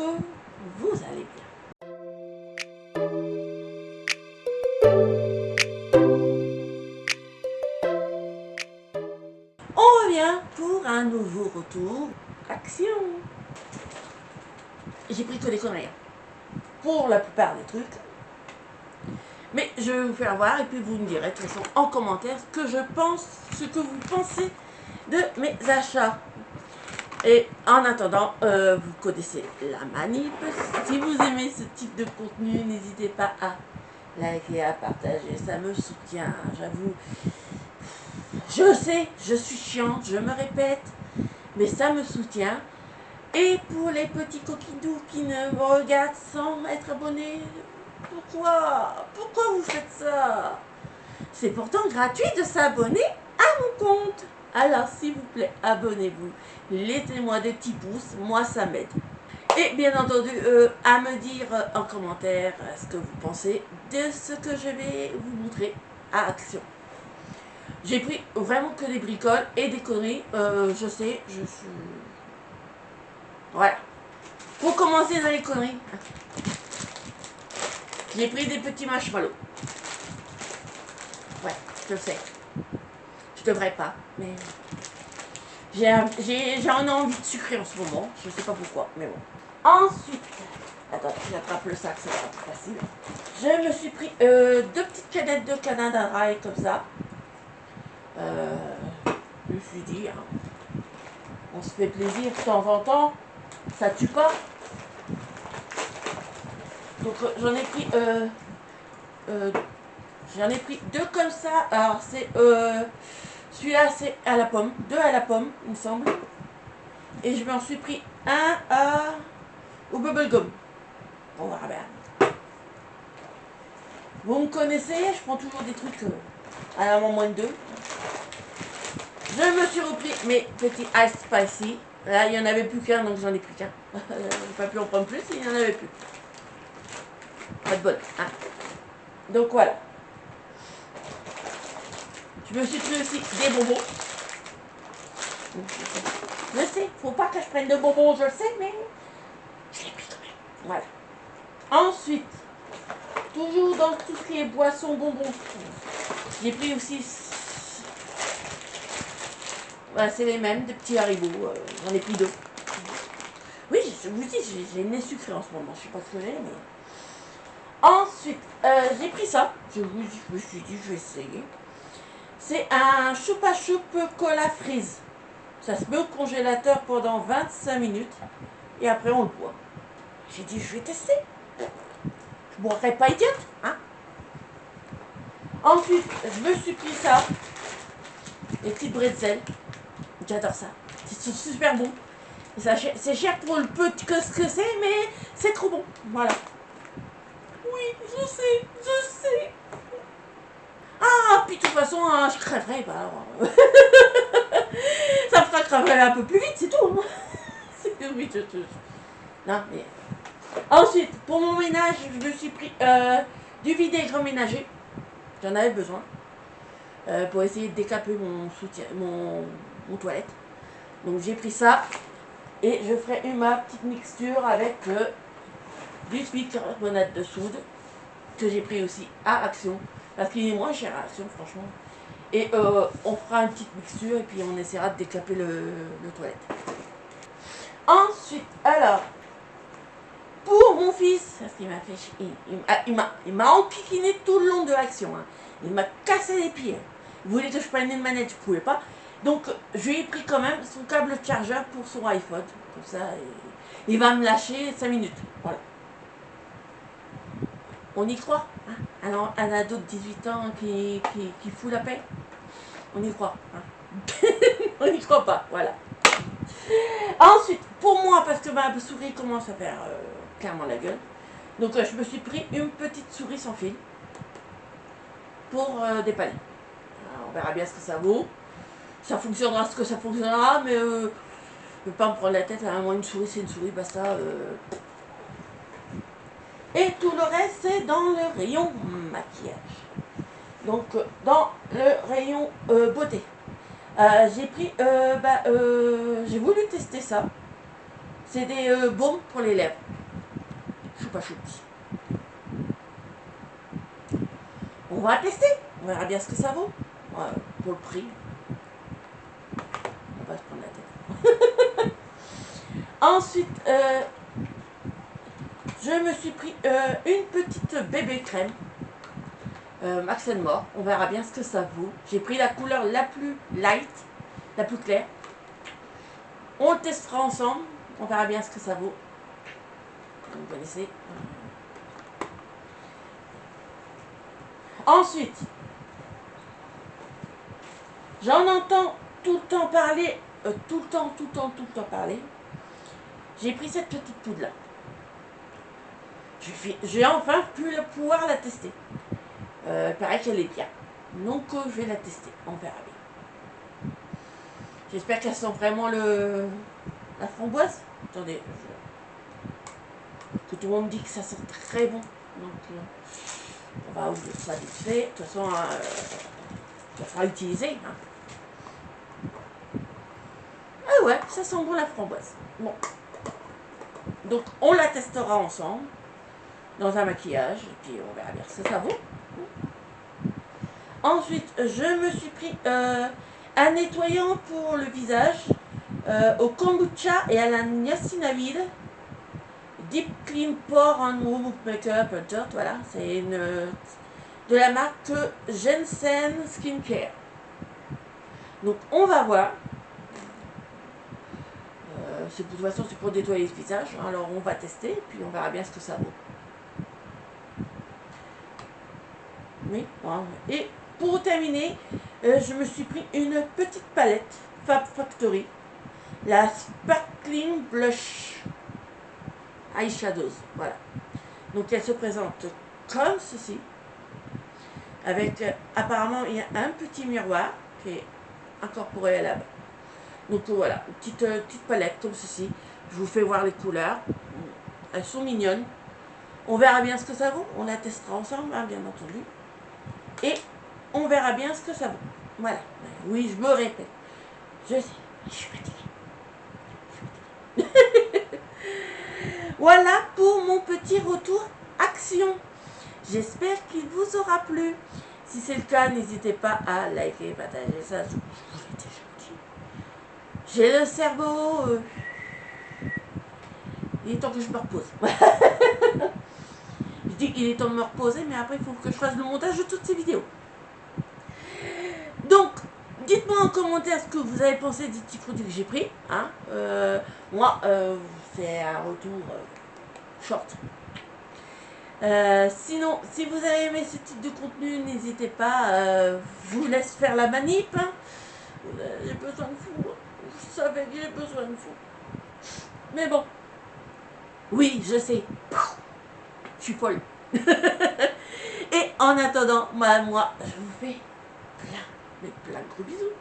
que vous allez bien. On revient pour un nouveau retour. Action! J'ai pris que des conneries. Pour la plupart des trucs. Mais je vais vous faire voir et puis vous me direz de toute façon en commentaire ce que vous pensez de mes achats. Et en attendant, vous connaissez la manip. Si vous aimez ce type de contenu, n'hésitez pas à liker, à partager. Ça me soutient, j'avoue. Je sais, je suis chiante, je me répète, mais ça me soutient. Et pour les petits coquidous qui ne me regardent sans être abonnés, pourquoi vous faites ça? C'est pourtant gratuit de s'abonner à mon compte. Alors s'il vous plaît, abonnez-vous. Laissez-moi des petits pouces, moi ça m'aide. Et bien entendu, à me dire en commentaire ce que vous pensez de ce que je vais vous montrer à Action. J'ai pris vraiment que des bricoles et des conneries. Je sais, je suis... Voilà. Pour commencer dans les conneries, j'ai pris des petits marshmallows. Ouais, je sais. Je devrais pas, mais... J'en ai envie de sucrer en ce moment. Je sais pas pourquoi, mais bon. Ensuite... Attends, j'attrape le sac, ça sera plus facile. Je me suis pris 2 petites canettes de Canada Dry comme ça. Je me suis dit, hein, on se fait plaisir de temps en temps. Ça tue pas. Donc j'en ai pris... J'en ai pris 2 comme ça. Alors c'est celui-là c'est à la pomme, 2 à la pomme il me semble. Et je m'en suis pris un au bubblegum. On verra bien. Vous me connaissez, je prends toujours des trucs à la moins de 2. Je me suis repris mes petits ice spicy. Là il n'y en avait plus qu'un donc j'en ai pris qu'un. J'ai pas pu en prendre plus, il n'y en avait plus. Pas de bol, hein. Donc voilà. Je me suis pris aussi des bonbons. Je sais, faut pas que je prenne de bonbons, je sais, mais je l'ai pris quand même. Voilà. Ensuite, toujours dans tout ce qui est boissons, bonbons, j'ai pris aussi... Voilà, c'est les mêmes, des petits haribots. J'en ai pris 2. Oui, je vous dis, j'ai le nez sucré en ce moment. Je sais pas ce que j'ai, mais... Ensuite, j'ai pris ça. Je me suis dit, je vais essayer. C'est un choupa choup cola freeze. Ça se met au congélateur pendant 25 minutes. Et après, on le boit. J'ai dit, je vais tester. Je boirai pas idiote, hein. Ensuite, je me suis pris ça. Les petites bretzels. J'adore ça. C'est super bon. C'est cher pour le peu que ce que c'est, mais c'est trop bon. Voilà. Oui, je sais. Ah, puis de toute façon, hein, je crèverai. Bah alors... ça me fera crever un peu plus vite, c'est tout. C'est oui, non, mais... Ensuite, pour mon ménage, je me suis pris du vinaigre ménager. J'en avais besoin. Pour essayer de décaper mon toilette. Donc j'ai pris ça. Et je ferai ma petite mixture avec du bicarbonate de soude. Que j'ai pris aussi à Action. Parce qu'il est moins cher à Action, franchement. Et on fera une petite mixture et puis on essaiera de décaper le toilette. Ensuite, alors... Pour mon fils, parce qu'il m'a fait chier, il m'a enquiquiné tout le long de Action. Hein. Il m'a cassé les pieds. Il voulait que je prenne une manette, je ne pouvais pas. Donc, je lui ai pris quand même son câble chargeur pour son iPhone. Comme ça, il va me lâcher 5 minutes. Voilà. On y croit. Hein. Alors, un ado de 18 ans qui fout la paix. On y croit. Hein. On n'y croit pas. Voilà. Ensuite, pour moi, parce que ma souris commence à faire... clairement la gueule. Donc je me suis pris une petite souris sans fil pour dépanner. Alors, on verra bien ce que ça vaut. Ça fonctionnera ce que ça fonctionnera, mais je ne vais pas me prendre la tête. Moi, une souris, c'est une souris, basta. Et tout le reste, c'est dans le rayon maquillage. Donc, dans le rayon beauté. J'ai pris... j'ai voulu tester ça. C'est des baumes pour les lèvres. Choupa choups. On va tester. On verra bien ce que ça vaut. Pour le prix. On va se prendre la tête. Ensuite, je me suis pris une petite bébé crème. Max & More. On verra bien ce que ça vaut. J'ai pris la couleur la plus light, la plus claire. On le testera ensemble. On verra bien ce que ça vaut. Vous connaissez. Ensuite, j'en entends tout le temps parler, tout le temps parler. J'ai pris cette petite poudre là. J'ai enfin pu pouvoir la tester. Il paraît qu'elle est bien. Donc je vais la tester. On verra bien. J'espère qu'elle sent vraiment la framboise. Attendez. Que tout le monde dit que ça sent très bon. Donc on va ouvrir ça vite fait. De toute façon, ça sera utilisé. Hein. Ah ouais, ça sent bon la framboise. Bon. Donc on la testera ensemble. Dans un maquillage. Et puis on verra bien ce que ça vaut. Ensuite, je me suis pris un nettoyant pour le visage au kombucha et à la niacinamide. Deep Clean Pore and Remove Makeup Dirt, voilà, c'est de la marque Jensen Skincare. Donc on va voir. De toute façon c'est pour nettoyer le visage, alors on va tester et puis on verra bien ce que ça vaut. Oui, bon. Et pour terminer, je me suis pris une petite palette Fab Factory, la Sparkling Blush Eyeshadows, voilà. Donc elle se présente comme ceci, avec apparemment il y a un petit miroir qui est incorporé à la bas. Donc voilà, une petite palette comme ceci. Je vous fais voir les couleurs, elles sont mignonnes. On verra bien ce que ça vaut, on la testera ensemble, hein, bien entendu. Et on verra bien ce que ça vaut. Voilà, oui je me répète, je sais, je suis fatiguée. Voilà pour mon petit retour action. J'espère qu'il vous aura plu. Si c'est le cas, n'hésitez pas à liker, partager ça. Je vous l'ai déjà dit. J'ai le cerveau. Il est temps que je me repose. Je dis qu'il est temps de me reposer, mais après il faut que je fasse le montage de toutes ces vidéos. Donc, dites-moi en commentaire ce que vous avez pensé des petits produits que j'ai pris. Hein. Moi, c'est un retour short. Sinon, si vous avez aimé ce type de contenu, n'hésitez pas, je vous laisse faire la manip. Hein. J'ai besoin de vous. Vous savez que j'ai besoin de vous. Mais bon. Oui, je sais. Je suis folle. Et en attendant, moi, je vous fais plein de gros bisous.